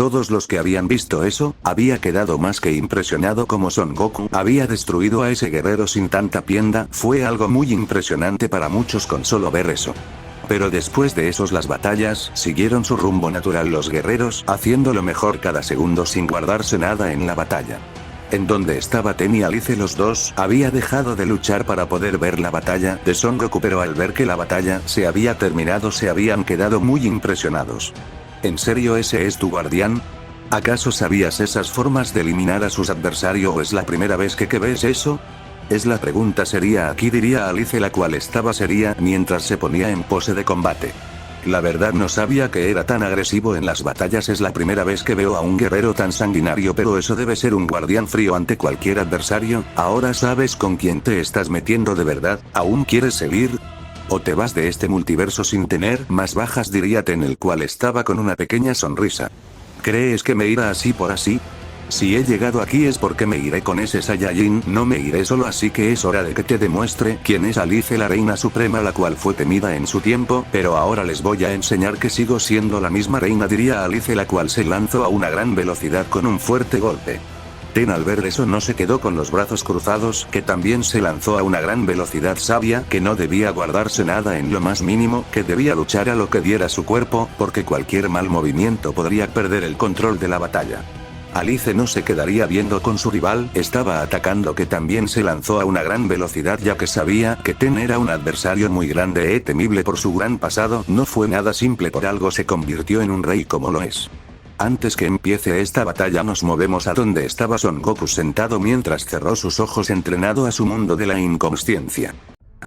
Todos los que habían visto eso, había quedado más que impresionado como Son Goku había destruido a ese guerrero sin tanta piedad, fue algo muy impresionante para muchos con solo ver eso. Pero después de esos las batallas siguieron su rumbo natural, los guerreros haciendo lo mejor cada segundo sin guardarse nada en la batalla. En donde estaba Ten y Alice, los dos había dejado de luchar para poder ver la batalla de Son Goku, pero al ver que la batalla se había terminado se habían quedado muy impresionados. ¿En serio ese es tu guardián? ¿Acaso sabías esas formas de eliminar a sus adversarios o es la primera vez que ves eso? Es la pregunta seria aquí, diría Alice, la cual estaba seria mientras se ponía en pose de combate. La verdad no sabía que era tan agresivo en las batallas, es la primera vez que veo a un guerrero tan sanguinario, pero eso debe ser un guardián frío ante cualquier adversario. Ahora sabes con quién te estás metiendo de verdad, ¿aún quieres seguir? ¿O te vas de este multiverso sin tener más bajas?, diría Ten, el cual estaba con una pequeña sonrisa. ¿Crees que me irá así por así? Si he llegado aquí es porque me iré con ese Saiyajin, no me iré solo, así que es hora de que te demuestre quién es Alice, la reina suprema, la cual fue temida en su tiempo, pero ahora les voy a enseñar que sigo siendo la misma reina, diría Alice, la cual se lanzó a una gran velocidad con un fuerte golpe. Ten al ver eso no se quedó con los brazos cruzados, que también se lanzó a una gran velocidad, sabía que no debía guardarse nada en lo más mínimo, que debía luchar a lo que diera su cuerpo, porque cualquier mal movimiento podría perder el control de la batalla. Alice no se quedaría viendo con su rival, estaba atacando, que también se lanzó a una gran velocidad ya que sabía que Ten era un adversario muy grande temible por su gran pasado, no fue nada simple, por algo se convirtió en un rey como lo es. Antes que empiece esta batalla nos movemos a donde estaba Son Goku sentado mientras cerró sus ojos, entrenado a su mundo de la inconsciencia.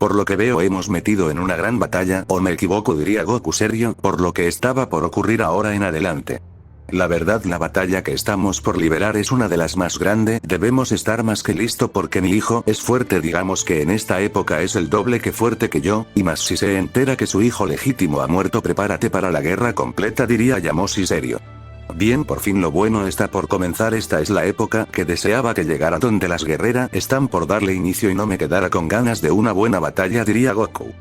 Por lo que veo hemos metido en una gran batalla, o me equivoco, diría Goku serio, por lo que estaba por ocurrir ahora en adelante. La verdad, la batalla que estamos por liberar es una de las más grandes, debemos estar más que listo porque mi hijo es fuerte, digamos que en esta época es el doble que fuerte que yo, y más si se entera que su hijo legítimo ha muerto, prepárate para la guerra completa, diría Yamoshi serio. Bien, por fin lo bueno está por comenzar, esta es la época que deseaba que llegara, donde las guerreras están por darle inicio y no me quedara con ganas de una buena batalla, diría Goku.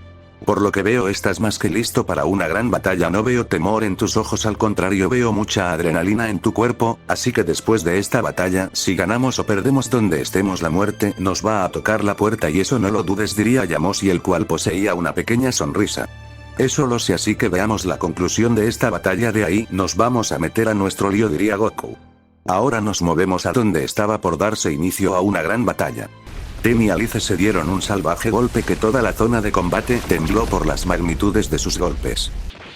Por lo que veo estás más que listo para una gran batalla, no veo temor en tus ojos, al contrario veo mucha adrenalina en tu cuerpo, así que después de esta batalla, si ganamos o perdemos, donde estemos la muerte nos va a tocar la puerta y eso no lo dudes, diría Yamoshi, el cual poseía una pequeña sonrisa. Eso lo sé, así que veamos la conclusión de esta batalla, de ahí nos vamos a meter a nuestro lío, diría Goku. Ahora nos movemos a donde estaba por darse inicio a una gran batalla. Ten y Alice se dieron un salvaje golpe que toda la zona de combate tembló por las magnitudes de sus golpes.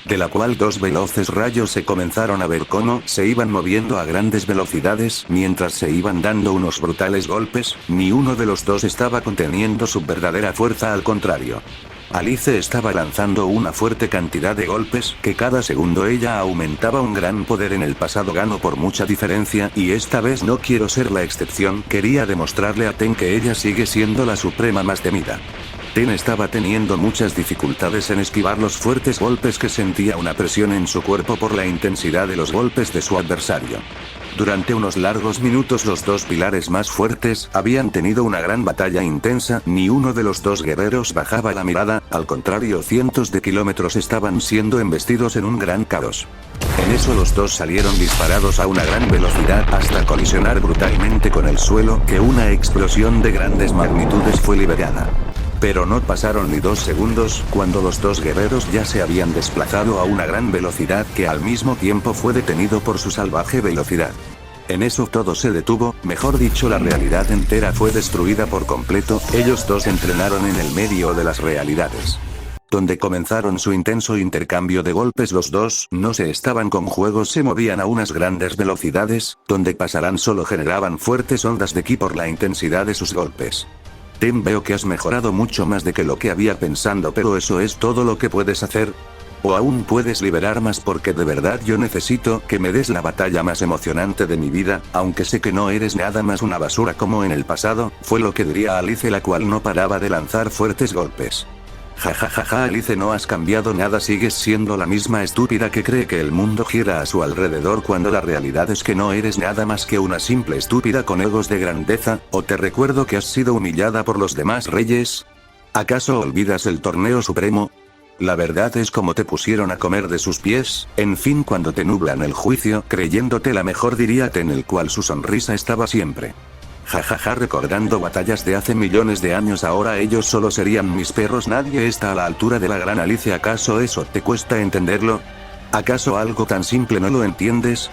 De la cual dos veloces rayos se comenzaron a ver cómo se iban moviendo a grandes velocidades mientras se iban dando unos brutales golpes, ni uno de los dos estaba conteniendo su verdadera fuerza, al contrario. Alice estaba lanzando una fuerte cantidad de golpes, que cada segundo ella aumentaba un gran poder. En el pasado ganó por mucha diferencia, y esta vez no quiero ser la excepción, quería demostrarle a Ten que ella sigue siendo la suprema más temida. Ten estaba teniendo muchas dificultades en esquivar los fuertes golpes, que sentía una presión en su cuerpo por la intensidad de los golpes de su adversario. Durante unos largos minutos los dos pilares más fuertes habían tenido una gran batalla intensa, ni uno de los dos guerreros bajaba la mirada, al contrario cientos de kilómetros estaban siendo embestidos en un gran caos. En eso los dos salieron disparados a una gran velocidad hasta colisionar brutalmente con el suelo, que una explosión de grandes magnitudes fue liberada. Pero no pasaron ni 2 segundos, cuando los dos guerreros ya se habían desplazado a una gran velocidad, que al mismo tiempo fue detenido por su salvaje velocidad. En eso todo se detuvo, mejor dicho la realidad entera fue destruida por completo, ellos dos entrenaron en el medio de las realidades. Donde comenzaron su intenso intercambio de golpes, los dos no se estaban con juegos, se movían a unas grandes velocidades, donde pasarán solo generaban fuertes ondas de ki por la intensidad de sus golpes. Ten, veo que has mejorado mucho más de que lo que había pensando, pero ¿eso es todo lo que puedes hacer? ¿O aún puedes liberar más? Porque de verdad yo necesito que me des la batalla más emocionante de mi vida, aunque sé que no eres nada más una basura como en el pasado, fue lo que diría Alice, la cual no paraba de lanzar fuertes golpes. Jajajaja, Alice, no has cambiado nada, sigues siendo la misma estúpida que cree que el mundo gira a su alrededor, cuando la realidad es que no eres nada más que una simple estúpida con egos de grandeza. ¿O te recuerdo que has sido humillada por los demás reyes? ¿Acaso olvidas el torneo supremo? La verdad es como te pusieron a comer de sus pies, en fin cuando te nublan el juicio creyéndote la mejor diría en el cual su sonrisa estaba siempre. Jajaja recordando batallas de hace millones de años ahora ellos solo serían mis perros nadie está a la altura de la gran Alice ¿acaso eso te cuesta entenderlo? ¿Acaso algo tan simple no lo entiendes?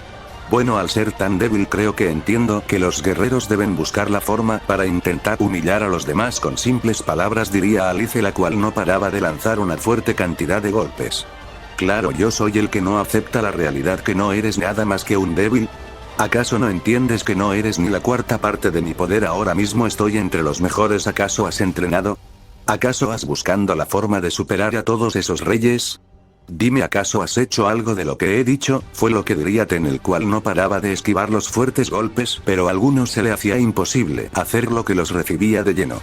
Bueno al ser tan débil creo que entiendo que los guerreros deben buscar la forma para intentar humillar a los demás con simples palabras diría Alice la cual no paraba de lanzar una fuerte cantidad de golpes. Claro yo soy el que no acepta la realidad que no eres nada más que un débil. ¿Acaso no entiendes que no eres ni la cuarta parte de mi poder ahora mismo estoy entre los mejores ¿acaso has entrenado? ¿Acaso has buscando la forma de superar a todos esos reyes? Dime ¿acaso has hecho algo de lo que he dicho? Fue lo que diría en el cual no paraba de esquivar los fuertes golpes pero a algunos se le hacía imposible hacer lo que los recibía de lleno.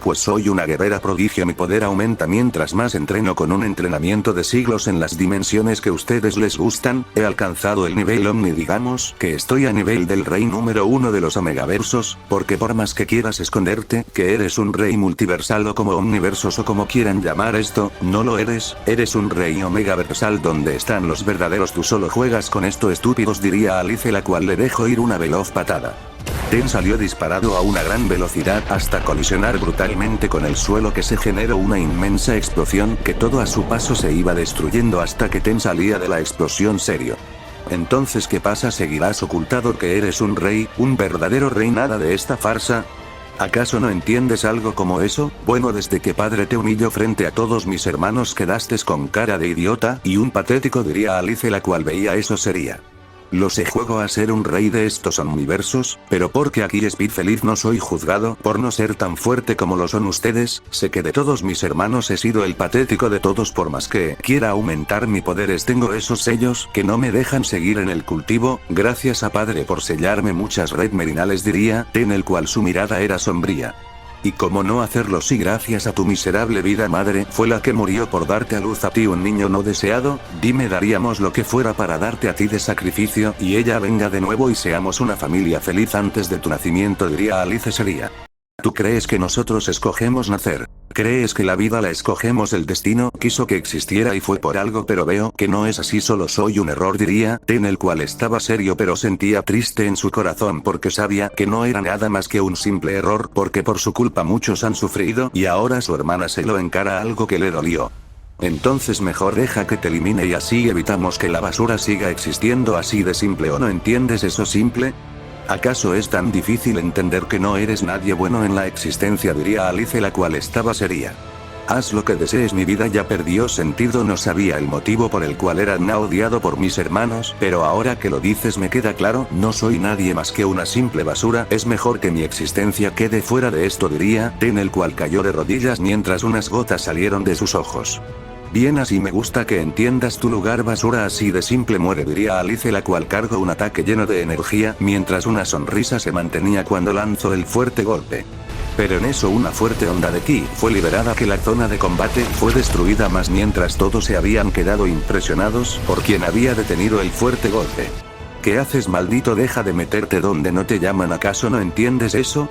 Pues soy una guerrera prodigio mi poder aumenta mientras más entreno con un entrenamiento de siglos en las dimensiones que ustedes les gustan, he alcanzado el nivel Omni digamos que estoy a nivel del rey número 1 de los Omegaversos, porque por más que quieras esconderte, que eres un rey multiversal o como omniversos o como quieran llamar esto, no lo eres, eres un rey Omegaversal donde están los verdaderos tú solo juegas con esto estúpidos diría Alice la cual le dejó ir una veloz patada. Ten salió disparado a una gran velocidad hasta colisionar brutalmente con el suelo que se generó una inmensa explosión que todo a su paso se iba destruyendo hasta que Ten salía de la explosión serio. Entonces ¿qué pasa? ¿Seguirás ocultado que eres un rey, un verdadero rey nada de esta farsa? ¿Acaso no entiendes algo como eso? Bueno desde que padre te humilló frente a todos mis hermanos quedaste con cara de idiota y un patético diría Alice la cual veía eso sería. Lo sé juego a ser un rey de estos universos, pero porque aquí Speed feliz no soy juzgado por no ser tan fuerte como lo son ustedes, sé que de todos mis hermanos he sido el patético de todos por más que quiera aumentar mi poderes tengo esos sellos que no me dejan seguir en el cultivo, gracias a padre por sellarme muchas red merinales diría, en el cual su mirada era sombría. ¿Y cómo no hacerlo si gracias a tu miserable vida madre fue la que murió por darte a luz a ti un niño no deseado? Dime daríamos lo que fuera para darte a ti de sacrificio y ella venga de nuevo y seamos una familia feliz antes de tu nacimiento diría Alice sería. ¿Tú crees que nosotros escogemos nacer? ¿Crees que la vida la escogemos el destino quiso que existiera y fue por algo pero veo que no es así solo soy un error diría, en el cual estaba serio pero sentía triste en su corazón porque sabía que no era nada más que un simple error porque por su culpa muchos han sufrido y ahora su hermana se lo encara algo que le dolió. Entonces mejor deja que te elimine y así evitamos que la basura siga existiendo así de simple ¿o no entiendes eso simple? ¿Acaso es tan difícil entender que no eres nadie bueno en la existencia diría Alice la cual estaba seria? Haz lo que desees mi vida ya perdió sentido no sabía el motivo por el cual era odiado por mis hermanos pero ahora que lo dices me queda claro no soy nadie más que una simple basura es mejor que mi existencia quede fuera de esto diría en el cual cayó de rodillas mientras unas gotas salieron de sus ojos. Bien así me gusta que entiendas tu lugar basura así de simple muere diría Alice la cual cargó un ataque lleno de energía mientras una sonrisa se mantenía cuando lanzó el fuerte golpe. Pero en eso una fuerte onda de ki fue liberada que la zona de combate fue destruida más mientras todos se habían quedado impresionados por quien había detenido el fuerte golpe. ¿Qué haces maldito? Deja de meterte donde no te llaman ¿acaso no entiendes eso?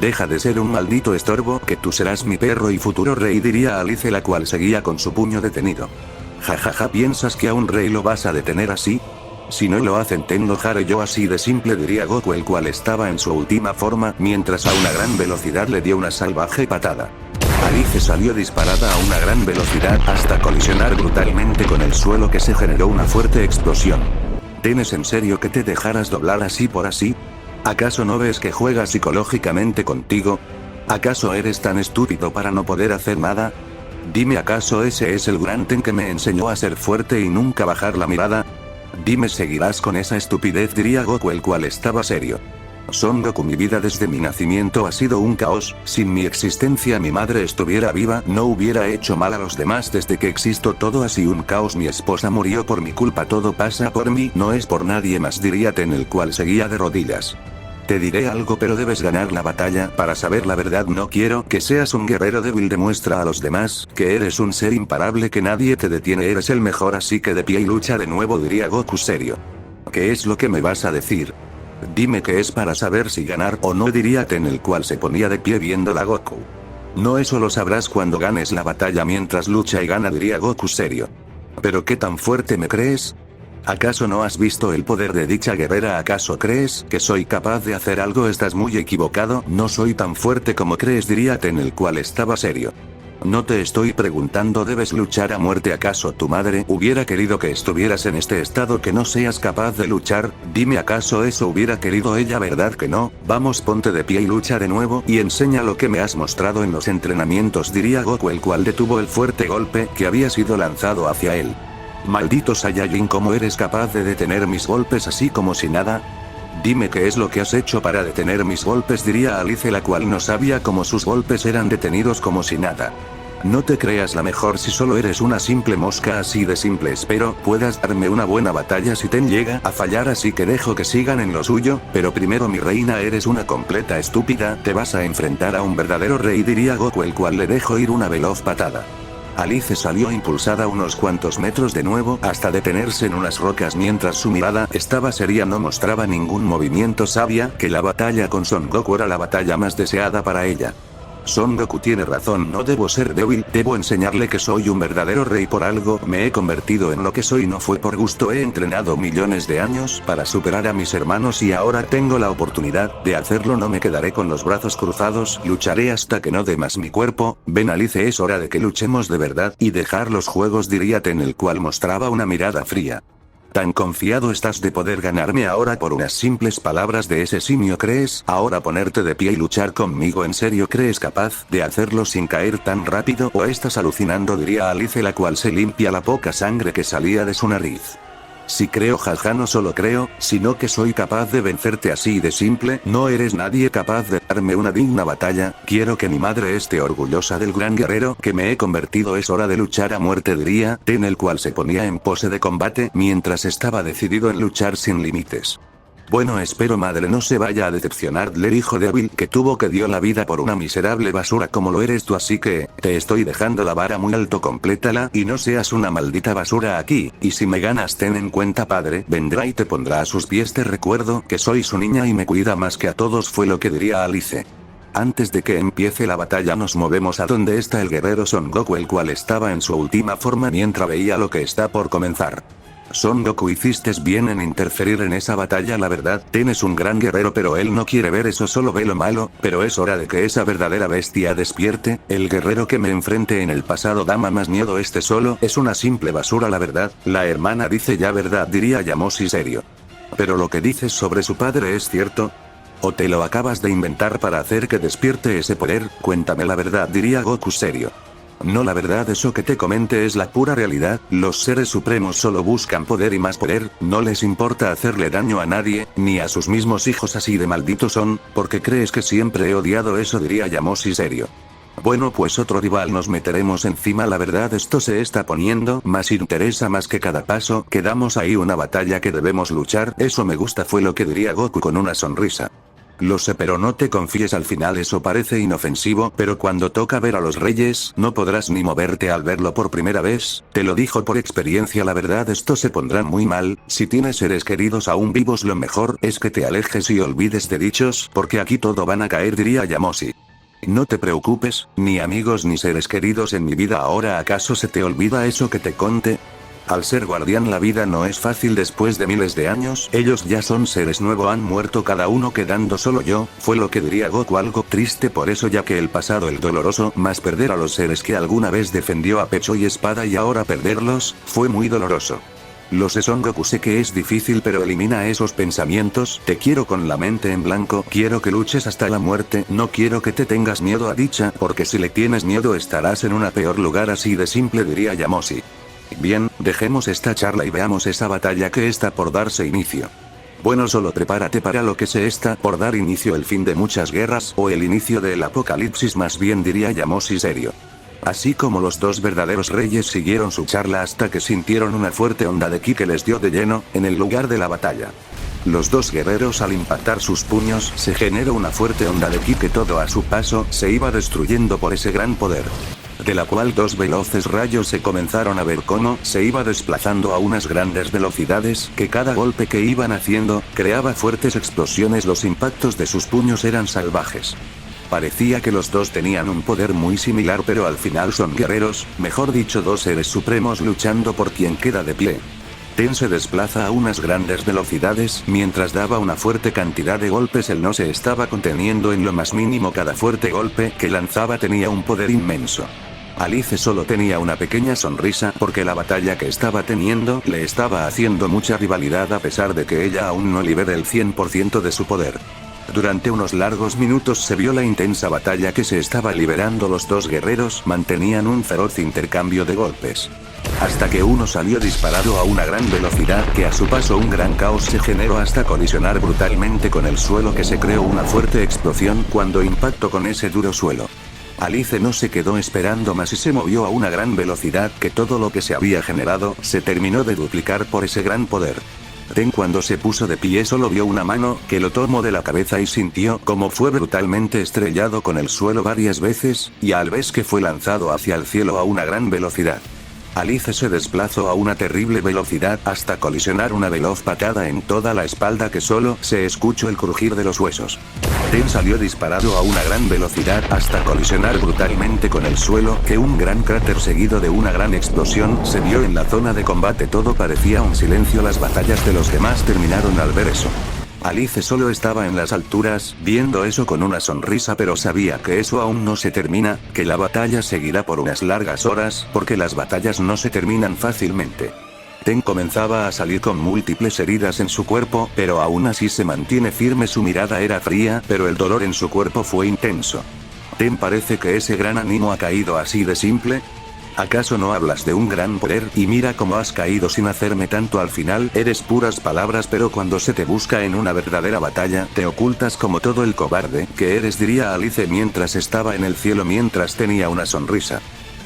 Deja de ser un maldito estorbo que tú serás mi perro y futuro rey diría Alice la cual seguía con su puño detenido. Jajaja ¿piensas que a un rey lo vas a detener así? Si no lo hacen te enojaré yo así de simple diría Goku el cual estaba en su última forma mientras a una gran velocidad le dio una salvaje patada. Alice salió disparada a una gran velocidad hasta colisionar brutalmente con el suelo que se generó una fuerte explosión. ¿Tienes en serio que te dejaras doblar así por así? ¿Acaso no ves que juega psicológicamente contigo? ¿Acaso eres tan estúpido para no poder hacer nada? Dime ¿acaso ese es el gran Ten que me enseñó a ser fuerte y nunca bajar la mirada? Dime ¿seguirás con esa estupidez? Diría Goku el cual estaba serio. Son Goku mi vida desde mi nacimiento ha sido un caos, sin mi existencia mi madre estuviera viva no hubiera hecho mal a los demás desde que existo todo así un caos mi esposa murió por mi culpa todo pasa por mí no es por nadie más diría Ten el cual seguía de rodillas. Te diré algo pero debes ganar la batalla para saber la verdad no quiero que seas un guerrero débil demuestra a los demás que eres un ser imparable que nadie te detiene eres el mejor así que de pie y lucha de nuevo diría Goku serio. ¿Qué es lo que me vas a decir? Dime que es para saber si ganar o no diría Ten el cual se ponía de pie viendo a Goku. No, eso lo sabrás cuando ganes la batalla. Mientras lucha y gana, diría Goku serio. ¿Pero qué tan fuerte me crees? ¿Acaso no has visto el poder de dicha guerrera? ¿Acaso crees que soy capaz de hacer algo? Estás muy equivocado, no soy tan fuerte como crees, diría Ten, el cual estaba serio. No te estoy preguntando, debes luchar a muerte. ¿Acaso tu madre hubiera querido que estuvieras en este estado, que no seas capaz de luchar? Dime, ¿acaso eso hubiera querido ella? ¿Verdad que no? Vamos, ponte de pie y lucha de nuevo, y enseña lo que me has mostrado en los entrenamientos, diría Goku, el cual detuvo el fuerte golpe que había sido lanzado hacia él. Maldito Saiyajin, ¿cómo eres capaz de detener mis golpes así como si nada? Dime qué es lo que has hecho para detener mis golpes, diría Alice, la cual no sabía cómo sus golpes eran detenidos como si nada. No te creas la mejor si solo eres una simple mosca, así de simple. Espero puedas darme una buena batalla si Ten llega a fallar, así que dejo que sigan en lo suyo, pero primero, mi reina, eres una completa estúpida, te vas a enfrentar a un verdadero rey, diría Goku, el cual le dejó ir una veloz patada. Alice salió impulsada unos cuantos metros de nuevo hasta detenerse en unas rocas, mientras su mirada estaba seria, no mostraba ningún movimiento. Sabía que la batalla con Son Goku era la batalla más deseada para ella. Son Goku tiene razón, no debo ser débil, debo enseñarle que soy un verdadero rey. Por algo me he convertido en lo que soy, no fue por gusto. He entrenado millones de años para superar a mis hermanos y ahora tengo la oportunidad de hacerlo. No me quedaré con los brazos cruzados, lucharé hasta que no dé más mi cuerpo. Ven, Alice, es hora de que luchemos de verdad y dejar los juegos, diría Ten, el cual mostraba una mirada fría. ¿Tan confiado estás de poder ganarme ahora por unas simples palabras de ese simio? ¿Crees ahora ponerte de pie y luchar conmigo? ¿En serio crees capaz de hacerlo sin caer tan rápido? ¿O estás alucinando?, diría Alice, la cual se limpia la poca sangre que salía de su nariz. Si creo, jaja, no solo creo, sino que soy capaz de vencerte así de simple. No eres nadie capaz de darme una digna batalla. Quiero que mi madre esté orgullosa del gran guerrero que me he convertido. Es hora de luchar a muerte, diría Ten, el cual se ponía en pose de combate mientras estaba decidido en luchar sin límites. Bueno, espero madre no se vaya a decepcionar, le dijo débil que tuvo que dio la vida por una miserable basura como lo eres tú, así que te estoy dejando la vara muy alto, complétala y no seas una maldita basura aquí, y si me ganas ten en cuenta padre vendrá y te pondrá a sus pies. Te recuerdo que soy su niña y me cuida más que a todos, fue lo que diría Alice. Antes de que empiece la batalla nos movemos a donde está el guerrero Son Goku, el cual estaba en su última forma mientras veía lo que está por comenzar. Son Goku, hiciste bien en interferir en esa batalla, la verdad, tienes un gran guerrero, pero él no quiere ver eso, solo ve lo malo, pero es hora de que esa verdadera bestia despierte. El guerrero que me enfrenté en el pasado daba más miedo, este solo es una simple basura, la verdad. La hermana dice ya verdad, diría Yamoshi serio. Pero lo que dices sobre su padre es cierto. ¿O te lo acabas de inventar para hacer que despierte ese poder? Cuéntame la verdad, diría Goku serio. No, la verdad, eso que te comente es la pura realidad. Los seres supremos solo buscan poder y más poder, no les importa hacerle daño a nadie, ni a sus mismos hijos, así de malditos son. ¿Por qué crees que siempre he odiado eso?, diría Yamoshi serio. Bueno, pues otro rival nos meteremos encima, la verdad esto se está poniendo más interesa más que cada paso que damos. Ahí una batalla que debemos luchar, eso me gusta, fue lo que diría Goku con una sonrisa. Lo sé, pero no te confíes, al final eso parece inofensivo, pero cuando toca ver a los reyes, no podrás ni moverte al verlo por primera vez, te lo dijo por experiencia, la verdad esto se pondrá muy mal. Si tienes seres queridos aún vivos, lo mejor es que te alejes y olvides de dichos, porque aquí todo van a caer, diría Yamoshi. No te preocupes, ni amigos ni seres queridos en mi vida ahora. ¿Acaso se te olvida eso que te conté? Al ser guardián la vida no es fácil después de miles de años, ellos ya son seres nuevos, han muerto cada uno quedando solo yo, fue lo que diría Goku, algo triste por eso, ya que el pasado el doloroso, más perder a los seres que alguna vez defendió a pecho y espada y ahora perderlos, fue muy doloroso. Lo sé Son Goku, sé que es difícil, pero elimina esos pensamientos, te quiero con la mente en blanco, quiero que luches hasta la muerte, no quiero que te tengas miedo a dicha, porque si le tienes miedo estarás en un peor lugar, así de simple, diría Yamoshi. Bien, dejemos esta charla y veamos esa batalla que está por darse inicio. Bueno, solo prepárate para lo que se está por dar inicio, el fin de muchas guerras, o el inicio del apocalipsis más bien, diría Yamoshi serio. Así como los dos verdaderos reyes siguieron su charla hasta que sintieron una fuerte onda de ki que les dio de lleno, en el lugar de la batalla. Los dos guerreros al impactar sus puños, se generó una fuerte onda de ki que todo a su paso, se iba destruyendo por ese gran poder. De la cual dos veloces rayos se comenzaron a ver cómo se iba desplazando a unas grandes velocidades, que cada golpe que iban haciendo, creaba fuertes explosiones, los impactos de sus puños eran salvajes. Parecía que los dos tenían un poder muy similar, pero al final son guerreros, mejor dicho, dos seres supremos luchando por quien queda de pie. Ten se desplaza a unas grandes velocidades, mientras daba una fuerte cantidad de golpes él no se estaba conteniendo en lo más mínimo, cada fuerte golpe que lanzaba tenía un poder inmenso. Alice solo tenía una pequeña sonrisa porque la batalla que estaba teniendo le estaba haciendo mucha rivalidad a pesar de que ella aún no libere el 100% de su poder. Durante unos largos minutos se vio la intensa batalla que se estaba liberando, los dos guerreros mantenían un feroz intercambio de golpes. Hasta que uno salió disparado a una gran velocidad que a su paso un gran caos se generó hasta colisionar brutalmente con el suelo, que se creó una fuerte explosión cuando impactó con ese duro suelo. Alice no se quedó esperando más y se movió a una gran velocidad que todo lo que se había generado se terminó de duplicar por ese gran poder. Ten cuando se puso de pie solo vio una mano que lo tomó de la cabeza y sintió como fue brutalmente estrellado con el suelo varias veces, y al vez que fue lanzado hacia el cielo a una gran velocidad. Alice se desplazó a una terrible velocidad hasta colisionar una veloz patada en toda la espalda que solo se escuchó el crujir de los huesos. Ten salió disparado a una gran velocidad hasta colisionar brutalmente con el suelo, que un gran cráter seguido de una gran explosión se vio en la zona de combate. Todo parecía un silencio, las batallas de los demás terminaron al ver eso. Alice solo estaba en las alturas, viendo eso con una sonrisa, pero sabía que eso aún no se termina, que la batalla seguirá por unas largas horas, porque las batallas no se terminan fácilmente. Ten comenzaba a salir con múltiples heridas en su cuerpo, pero aún así se mantiene firme, su mirada era fría, pero el dolor en su cuerpo fue intenso. Ten, parece que ese gran ánimo ha caído así de simple. ¿Acaso no hablas de un gran poder? Y mira cómo has caído sin hacerme tanto, al final eres puras palabras, pero cuando se te busca en una verdadera batalla, te ocultas como todo el cobarde que eres, diría Alice mientras estaba en el cielo mientras tenía una sonrisa.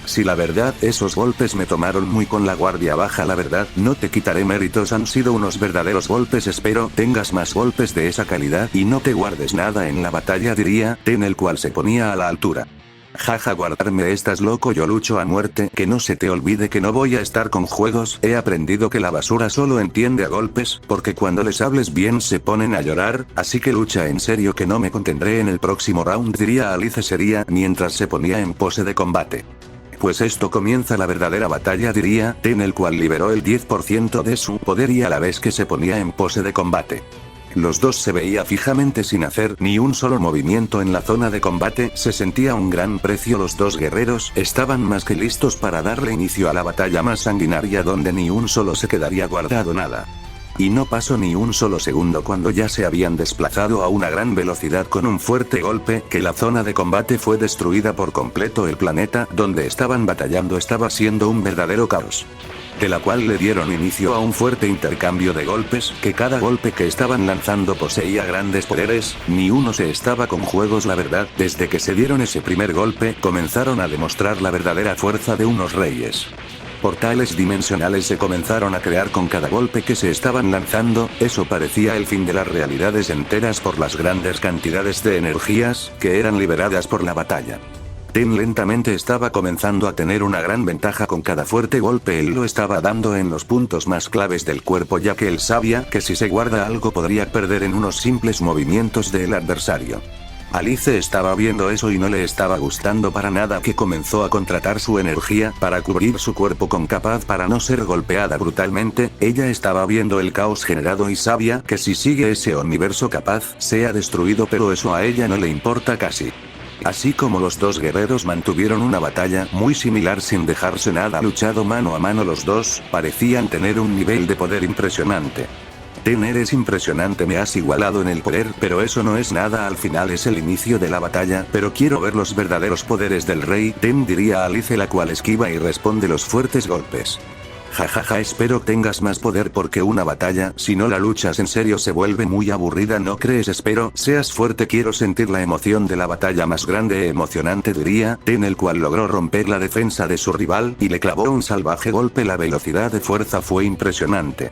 Si la verdad, esos golpes me tomaron muy con la guardia baja, la verdad, no te quitaré méritos, han sido unos verdaderos golpes, espero tengas más golpes de esa calidad y no te guardes nada en la batalla, diría Ten, el cual se ponía a la altura. Jaja, guardarme, estás loco, yo lucho a muerte, que no se te olvide que no voy a estar con juegos, he aprendido que la basura solo entiende a golpes, porque cuando les hables bien se ponen a llorar, así que lucha en serio que no me contendré en el próximo round, diría Alice seria mientras se ponía en pose de combate. Pues esto comienza la verdadera batalla, diría Ten, el cual liberó el 10% de su poder y a la vez que se ponía en pose de combate. Los dos se veía fijamente sin hacer ni un solo movimiento en la zona de combate, se sentía un gran precio, los dos guerreros estaban más que listos para darle inicio a la batalla más sanguinaria donde ni un solo se quedaría guardado nada. Y no pasó ni un solo segundo cuando ya se habían desplazado a una gran velocidad con un fuerte golpe, que la zona de combate fue destruida por completo, el planeta donde estaban batallando estaba siendo un verdadero caos. De la cual le dieron inicio a un fuerte intercambio de golpes, que cada golpe que estaban lanzando poseía grandes poderes, ni uno se estaba con juegos, la verdad, desde que se dieron ese primer golpe, comenzaron a demostrar la verdadera fuerza de unos reyes. Portales dimensionales se comenzaron a crear con cada golpe que se estaban lanzando, eso parecía el fin de las realidades enteras por las grandes cantidades de energías que eran liberadas por la batalla. Ten lentamente estaba comenzando a tener una gran ventaja con cada fuerte golpe, él lo estaba dando en los puntos más claves del cuerpo, ya que él sabía que si se guarda algo podría perder en unos simples movimientos del adversario. Alice estaba viendo eso y no le estaba gustando para nada, que comenzó a contratar su energía para cubrir su cuerpo con capaz para no ser golpeada brutalmente. Ella estaba viendo el caos generado y sabía que si sigue ese universo capaz sea destruido, pero eso a ella no le importa casi. Así como los dos guerreros mantuvieron una batalla muy similar sin dejarse nada, luchado mano a mano, los dos parecían tener un nivel de poder impresionante. Ten, eres impresionante, me has igualado en el poder, pero eso no es nada, al final es el inicio de la batalla, pero quiero ver los verdaderos poderes del rey, Ten, diría Alice, la cual esquiva y responde los fuertes golpes. Jajaja, espero tengas más poder porque una batalla, si no la luchas en serio, se vuelve muy aburrida, ¿no crees? Espero seas fuerte, quiero sentir la emoción de la batalla más grande e emocionante, diría Ten, el cual logró romper la defensa de su rival y le clavó un salvaje golpe, la velocidad de fuerza fue impresionante.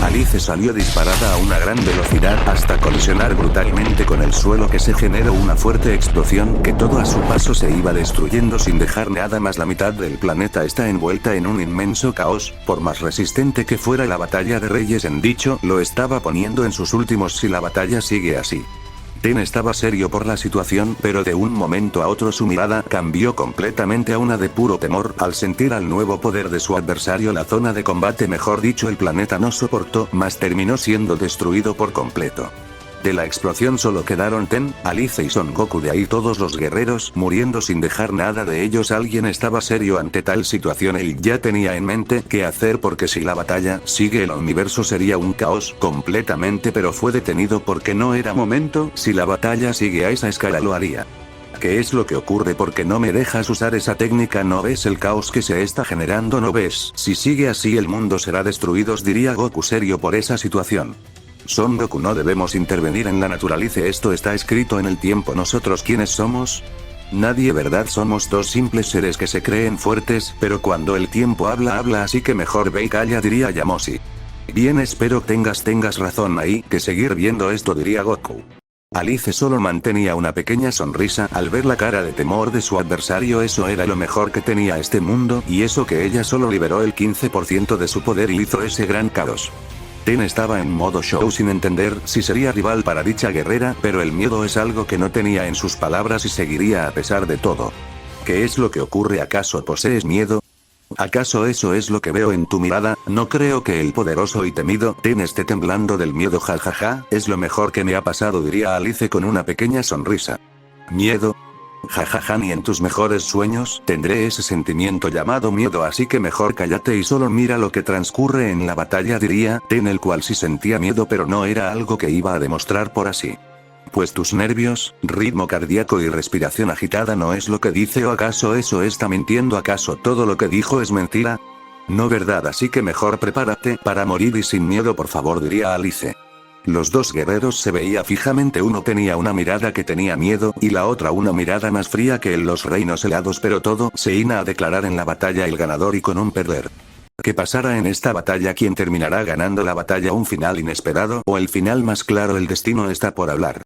Alice salió disparada a una gran velocidad hasta colisionar brutalmente con el suelo, que se generó una fuerte explosión que todo a su paso se iba destruyendo sin dejar nada más. La mitad del planeta está envuelta en un inmenso caos, por más resistente que fuera la batalla de reyes en dicho, lo estaba poniendo en sus últimos si la batalla sigue así. Ten estaba serio por la situación, pero de un momento a otro su mirada cambió completamente a una de puro temor al sentir al nuevo poder de su adversario. La zona de combate, mejor dicho el planeta, no soportó más, terminó siendo destruido por completo. De la explosión solo quedaron Ten, Alice y Son Goku, de ahí todos los guerreros muriendo sin dejar nada de ellos. Alguien estaba serio ante tal situación. Él ya tenía en mente qué hacer, porque si la batalla sigue el universo sería un caos completamente, pero fue detenido porque no era momento. Si la batalla sigue a esa escala lo haría. ¿Qué es lo que ocurre? ¿Por qué no me dejas usar esa técnica? ¿No ves el caos que se está generando? ¿No ves? Si sigue así el mundo será destruido, diría Goku serio por esa situación. Son Goku, no debemos intervenir en la naturaleza, esto está escrito en el tiempo. ¿Nosotros quiénes somos? Nadie, ¿verdad? Somos dos simples seres que se creen fuertes, pero cuando el tiempo habla, así que mejor ve y calla, diría Yamoshi. Bien, espero tengas razón, hay que seguir viendo esto, diría Goku. Alice solo mantenía una pequeña sonrisa al ver la cara de temor de su adversario. Eso era lo mejor que tenía este mundo, y eso que ella solo liberó el 15% de su poder y hizo ese gran caos. Ten estaba en modo show sin entender si sería rival para dicha guerrera, pero el miedo es algo que no tenía en sus palabras y seguiría a pesar de todo. ¿Qué es lo que ocurre? ¿Acaso posees miedo? ¿Acaso eso es lo que veo en tu mirada? No creo que el poderoso y temido Ten esté temblando del miedo, jajaja, es lo mejor que me ha pasado, diría Alice con una pequeña sonrisa. ¿Miedo? Jajaja, ni en tus mejores sueños tendré ese sentimiento llamado miedo, así que mejor cállate y solo mira lo que transcurre en la batalla, diría Ten, el cual sí sentía miedo, pero no era algo que iba a demostrar por así. Pues tus nervios, ritmo cardíaco y respiración agitada no es lo que dice, o acaso eso está mintiendo, acaso todo lo que dijo es mentira. No, verdad, así que mejor prepárate para morir y sin miedo, por favor, diría Alice. Los dos guerreros se veía fijamente, uno tenía una mirada que tenía miedo, y la otra una mirada más fría que en los reinos helados, pero todo se iba a declarar en la batalla el ganador y con un perder. ¿Qué pasará en esta batalla? ¿Quién terminará ganando la batalla? ¿Un final inesperado o el final más claro? El destino está por hablar.